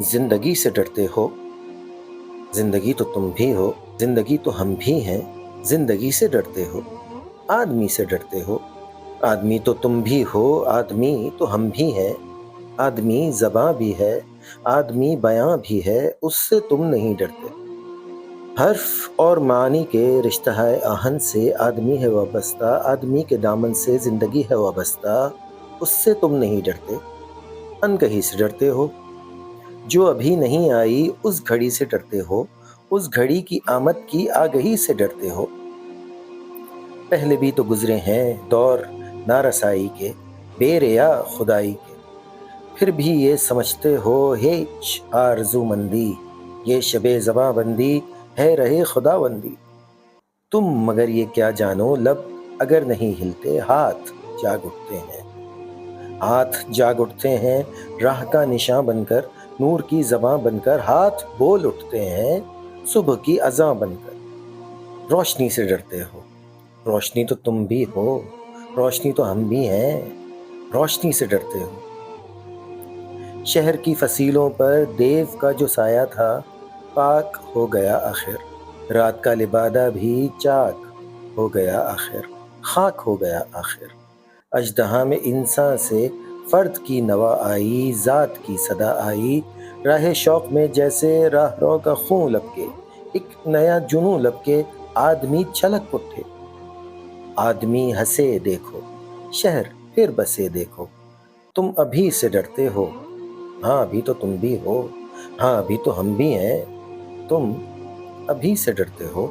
जिंदगी से डरते हो, जिंदगी तो तुम भी हो, जिंदगी तो हम भी हैं, जिंदगी से डरते हो, आदमी से डरते हो, आदमी तो तुम भी हो, आदमी तो हम भी हैं, आदमी ज़बां भी है, आदमी बयां भी है, उससे तुम नहीं डरते। हर्फ और मानी के रिश्ता है आहन से आदमी है वाबस्ता, आदमी के दामन से जिंदगी है वाबस्ता, उससे तुम नहीं डरते। अनकही से डरते हो, जो अभी नहीं आई उस घड़ी से डरते हो, उस घड़ी की आमद की आगही से डरते हो। पहले भी तो गुजरे हैं दौर नारसाई के, बेरिया खुदाई के, फिर भी ये समझते हो हेच आरज़ूमंदी, ये शबे ज़बां बंदी है रहे खुदाबंदी। तुम मगर ये क्या जानो, लब अगर नहीं हिलते हाथ जाग उठते हैं, हाथ जाग उठते हैं, राह का निशान बनकर, नूर की ज़बां बनकर, हाथ बोल उठते हैं सुबह की अज़ां बनकर। रोशनी से डरते हो, रोशनी तो तुम भी हो, रोशनी तो हम भी हैं, रोशनी से डरते हो। शहर की फसीलों पर देव का जो साया था, पाक हो गया आखिर, रात का लिबादा भी चाक हो गया आखिर, खाक हो गया आखिर। अजदहा में इंसान से फर्द की नवा आई, ज़ात की सदा आई, राह शौक में जैसे राहरो का खून लपके, एक नया जुनून लपके, आदमी छलक उठे। आदमी हंसे देखो, शहर फिर बसे देखो, तुम अभी से डरते हो, हाँ अभी तो तुम भी हो, हाँ अभी तो हम भी हैं, तुम अभी से डरते हो।